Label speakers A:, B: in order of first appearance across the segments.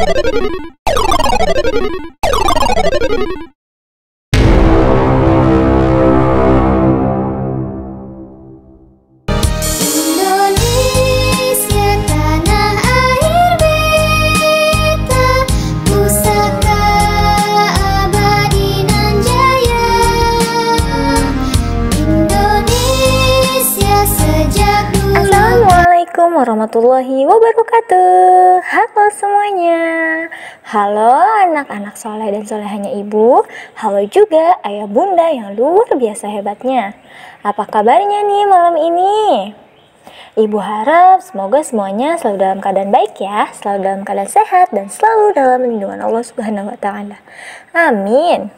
A: Assalamualaikum warahmatullahi wabarakatuh. Halo semuanya. Halo anak-anak soleh dan solehannya ibu. Halo juga ayah bunda yang luar biasa hebatnya. Apa kabarnya nih malam ini? Ibu harap semoga semuanya selalu dalam keadaan baik ya, selalu dalam keadaan sehat dan selalu dalam lindungan Allah Subhanahu wa taala. Amin.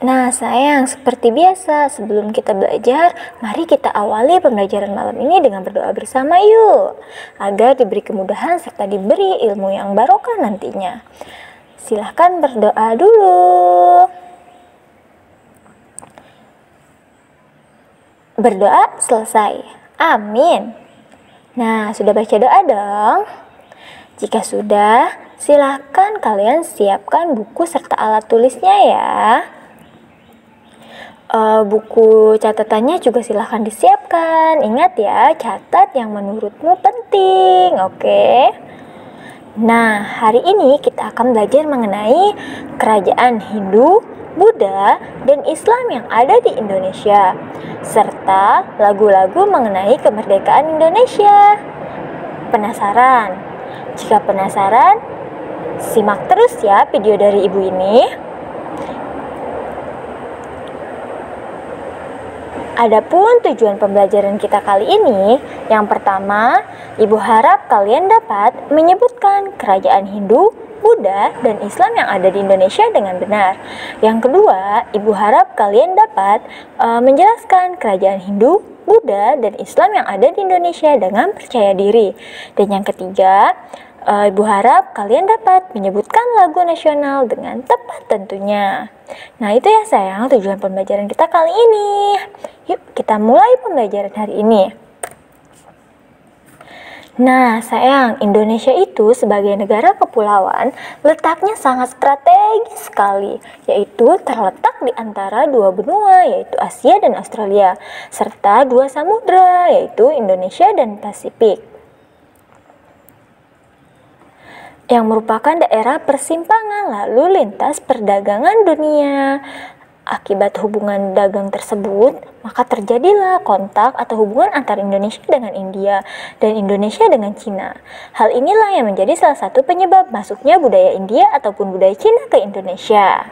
A: Nah sayang, seperti biasa sebelum kita belajar, mari kita awali pembelajaran malam ini dengan berdoa bersama yuk, agar diberi kemudahan serta diberi ilmu yang barokah nantinya. Silahkan berdoa dulu. Berdoa selesai. Amin. Nah, sudah baca doa dong? Jika sudah, silahkan kalian siapkan buku serta alat tulisnya ya. Buku catatannya juga silahkan disiapkan. Ingat ya, catat yang menurutmu penting, oke? Nah, hari ini kita akan belajar mengenai kerajaan Hindu, Buddha, dan Islam yang ada di Indonesia, serta lagu-lagu mengenai kemerdekaan Indonesia. Penasaran? Jika penasaran, simak terus ya video dari ibu ini. Adapun tujuan pembelajaran kita kali ini, yang pertama, ibu harap kalian dapat menyebutkan kerajaan Hindu, Buddha, dan Islam yang ada di Indonesia dengan benar. Yang kedua, ibu harap kalian dapat menjelaskan kerajaan Hindu, Buddha, dan Islam yang ada di Indonesia dengan percaya diri. Dan yang ketiga, ibu harap kalian dapat menyebutkan lagu nasional dengan tepat tentunya. Nah itu ya sayang tujuan pembelajaran kita kali ini. Yuk kita mulai pembelajaran hari ini. Nah sayang, Indonesia itu sebagai negara kepulauan letaknya sangat strategis sekali, yaitu terletak di antara dua benua yaitu Asia dan Australia, serta dua samudra yaitu Indonesia dan Pasifik, yang merupakan daerah persimpangan lalu lintas perdagangan dunia. Akibat hubungan dagang tersebut, maka terjadilah kontak atau hubungan antara Indonesia dengan India dan Indonesia dengan Cina. Hal inilah yang menjadi salah satu penyebab masuknya budaya India ataupun budaya Cina ke Indonesia.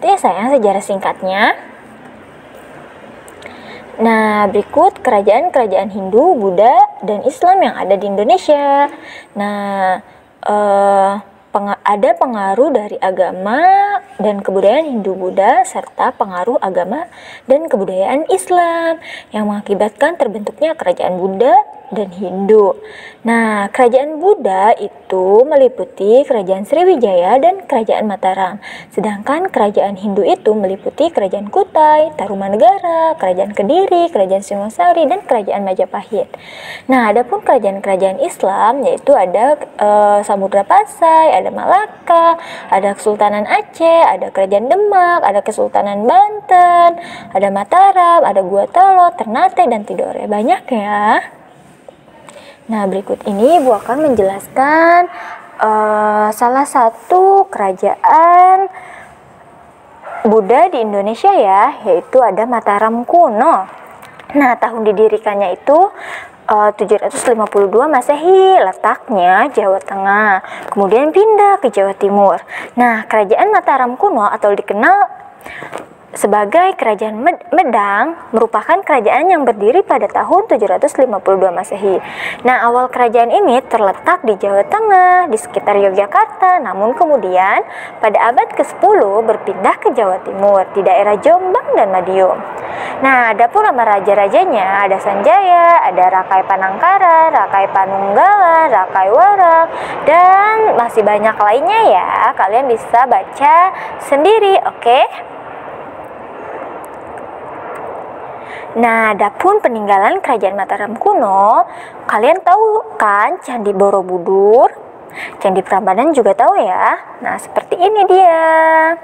A: Itu ya sayang sejarah singkatnya. Nah, berikut kerajaan-kerajaan Hindu, Buddha, dan Islam yang ada di Indonesia. Nah, ada pengaruh dari agama dan kebudayaan Hindu Buddha serta pengaruh agama dan kebudayaan Islam yang mengakibatkan terbentuknya kerajaan Buddha dan Hindu. Nah, kerajaan Buddha itu meliputi kerajaan Sriwijaya dan kerajaan Mataram. Sedangkan kerajaan Hindu itu meliputi kerajaan Kutai, Tarumanegara, kerajaan Kediri, kerajaan Singosari, dan kerajaan Majapahit. Nah, adapun kerajaan-kerajaan Islam yaitu ada Samudra Pasai, ada Malaka, ada Kesultanan Aceh, ada kerajaan Demak, ada Kesultanan Banten, ada Mataram, ada Gua Talo, Ternate, dan Tidore. Banyak ya. Nah, berikut ini Ibu akan menjelaskan salah satu kerajaan Buddha di Indonesia ya, yaitu ada Mataram kuno. Nah, tahun didirikannya itu 752 Masehi, letaknya Jawa Tengah, kemudian pindah ke Jawa Timur. Nah, kerajaan Mataram kuno atau dikenal sebagai kerajaan Medang merupakan kerajaan yang berdiri pada tahun 752 Masehi. Nah, awal kerajaan ini terletak di Jawa Tengah, di sekitar Yogyakarta, namun kemudian pada abad ke-10 berpindah ke Jawa Timur, di daerah Jombang dan Madiun. Nah, adapun nama raja-rajanya ada Sanjaya, ada Rakai Panangkaran, Rakai Panunggalan, Rakai Warang, dan masih banyak lainnya ya. Kalian bisa baca sendiri, oke? Nah, adapun peninggalan kerajaan Mataram kuno, kalian tahu kan Candi Borobudur? Candi Prambanan juga tahu ya. Nah, seperti ini dia.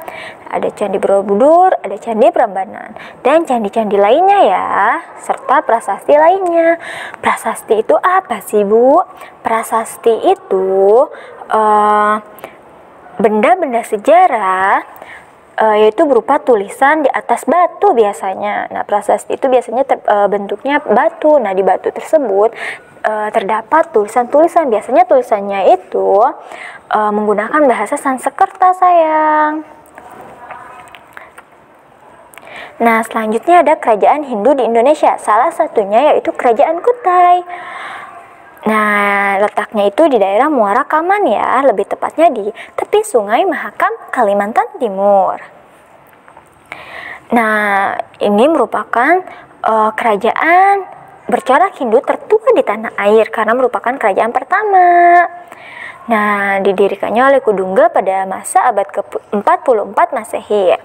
A: Ada Candi Borobudur, ada Candi Prambanan, dan candi-candi lainnya ya, serta prasasti lainnya. Prasasti itu apa sih, Bu? Prasasti itu benda-benda sejarah, yaitu berupa tulisan di atas batu biasanya. Nah, prasasti itu biasanya bentuknya batu. Nah, di batu tersebut terdapat tulisan-tulisan. Biasanya tulisannya itu menggunakan bahasa Sanskerta, sayang. Nah, selanjutnya ada kerajaan Hindu di Indonesia. Salah satunya yaitu Kerajaan Kutai. Nah, letaknya itu di daerah Muara Kaman ya, lebih tepatnya di tepi Sungai Mahakam, Kalimantan Timur. Nah, ini merupakan kerajaan bercorak Hindu tertua di tanah air karena merupakan kerajaan pertama. Nah, didirikannya oleh Kudungga pada masa abad ke-44 Masehi.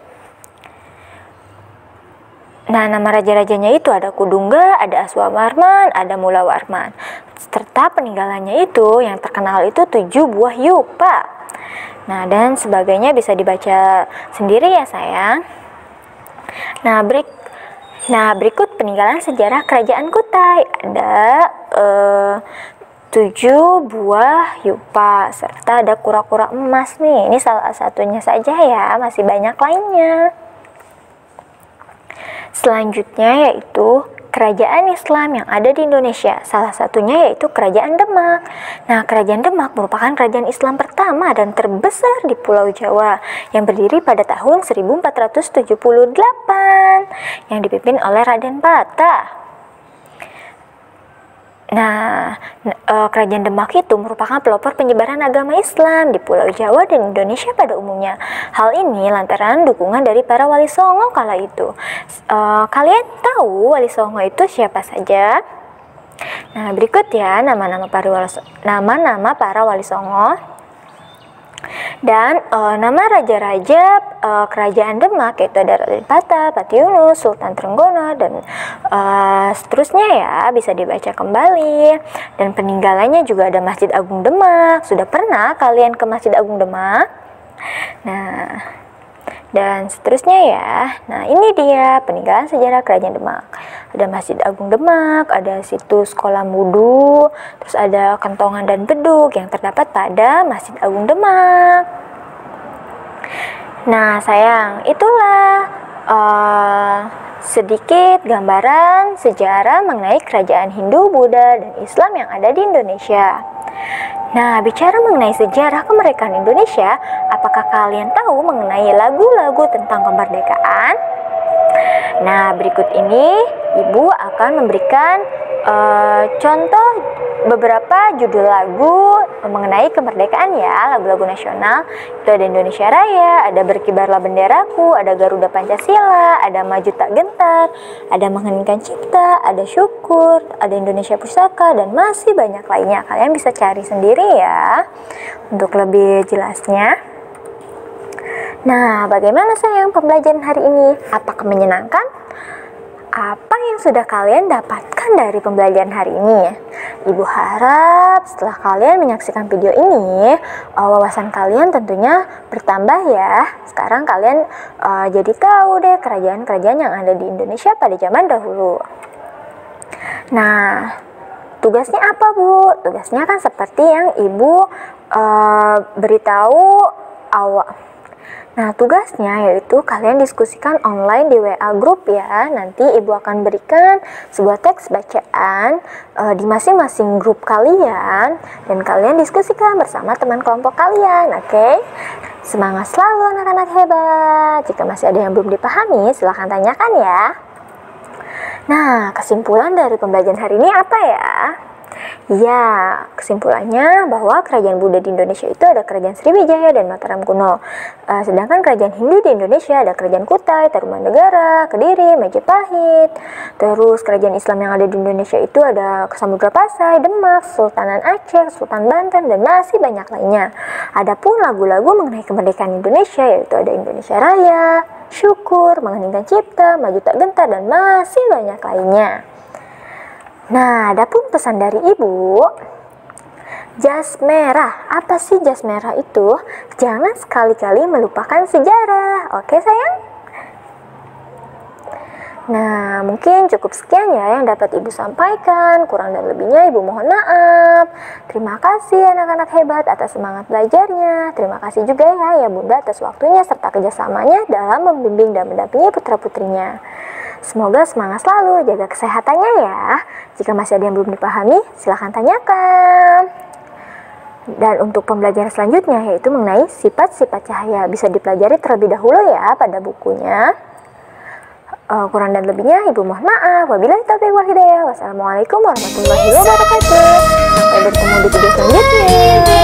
A: Nah, nama raja-rajanya itu ada Kudungga, ada Aswamarman, ada Mulawarman. Serta peninggalannya itu yang terkenal itu 7 buah yupa. Nah, dan sebagainya bisa dibaca sendiri ya, sayang. Nah, berikut peninggalan sejarah Kerajaan Kutai. Ada 7 buah yupa, serta ada kura-kura emas nih. Ini salah satunya saja ya, masih banyak lainnya. Selanjutnya yaitu kerajaan Islam yang ada di Indonesia. Salah satunya yaitu Kerajaan Demak. Nah, Kerajaan Demak merupakan kerajaan Islam pertama dan terbesar di Pulau Jawa yang berdiri pada tahun 1478 yang dipimpin oleh Raden Patah. Nah, Kerajaan Demak itu merupakan pelopor penyebaran agama Islam di Pulau Jawa dan Indonesia pada umumnya. Hal ini lantaran dukungan dari para wali songo kala itu. Kalian tahu wali songo itu siapa saja? Nah, berikut ya nama-nama para wali songo. Dan nama raja-raja kerajaan Demak yaitu ada Raden Patah, Pati Yunus, Sultan Trenggono, dan seterusnya ya, bisa dibaca kembali. Dan peninggalannya juga ada Masjid Agung Demak. Sudah pernah kalian ke Masjid Agung Demak? Nah, dan seterusnya ya. Nah, ini dia peninggalan sejarah Kerajaan Demak. Ada Masjid Agung Demak, ada situs Kolam Wudu, terus ada kentongan dan beduk yang terdapat pada Masjid Agung Demak. Nah, sayang, itulah sedikit gambaran sejarah mengenai kerajaan Hindu, Buddha, dan Islam yang ada di Indonesia. Nah, bicara mengenai sejarah kemerdekaan Indonesia, apakah kalian tahu mengenai lagu-lagu tentang kemerdekaan? Nah, berikut ini Ibu akan memberikan contoh beberapa judul lagu mengenai kemerdekaan ya, lagu-lagu nasional. Itu ada Indonesia Raya, ada Berkibarlah Benderaku, ada Garuda Pancasila, ada Maju Tak Gentar, ada Mengheningkan Cipta, ada Syukur, ada Indonesia Pusaka, dan masih banyak lainnya. Kalian bisa cari sendiri ya untuk lebih jelasnya. Nah, bagaimana sayang pembelajaran hari ini? Apakah menyenangkan? Apa yang sudah kalian dapatkan dari pembelajaran hari ini? Ibu harap setelah kalian menyaksikan video ini, wawasan kalian tentunya bertambah ya. Sekarang kalian jadi tahu deh kerajaan-kerajaan yang ada di Indonesia pada zaman dahulu. Nah, tugasnya apa, Bu? Tugasnya kan seperti yang Ibu beritahu awal. Nah, tugasnya yaitu kalian diskusikan online di WA group ya. Nanti Ibu akan berikan sebuah teks bacaan di masing-masing grup kalian, dan kalian diskusikan bersama teman kelompok kalian, oke? Semangat selalu anak-anak hebat. Jika masih ada yang belum dipahami, silahkan tanyakan ya. Nah, kesimpulan dari pembelajaran hari ini apa ya? Ya, kesimpulannya bahwa kerajaan Buddha di Indonesia itu ada kerajaan Sriwijaya dan Mataram kuno. Sedangkan kerajaan Hindu di Indonesia ada kerajaan Kutai, Tarumanegara, Kediri, Majapahit. Terus kerajaan Islam yang ada di Indonesia itu ada Samudra Pasai, Demak, Sultanan Aceh, Sultan Banten, dan masih banyak lainnya. Adapun lagu-lagu mengenai kemerdekaan Indonesia yaitu ada Indonesia Raya, syukur, mengheningkan cipta, maju tak gentar, dan masih banyak lainnya. Nah, adapun pesan dari ibu, jas merah. Apa sih jas merah itu? Jangan sekali-kali melupakan sejarah. Oke sayang? Nah, mungkin cukup sekian ya yang dapat ibu sampaikan. Kurang dan lebihnya ibu mohon maaf. Terima kasih anak-anak hebat atas semangat belajarnya. Terima kasih juga ya bunda atas waktunya serta kerjasamanya dalam membimbing dan mendampingi putra-putrinya. Semoga semangat selalu, jaga kesehatannya ya. Jika masih ada yang belum dipahami, silahkan tanyakan. Dan untuk pembelajaran selanjutnya yaitu mengenai sifat-sifat cahaya. Bisa dipelajari terlebih dahulu ya pada bukunya. Kurang dan lebihnya ibu mohon maaf. Wabillahi taufiq wal hidayah. Wassalamualaikum warahmatullahi wabarakatuh. Sampai bertemu di video selanjutnya.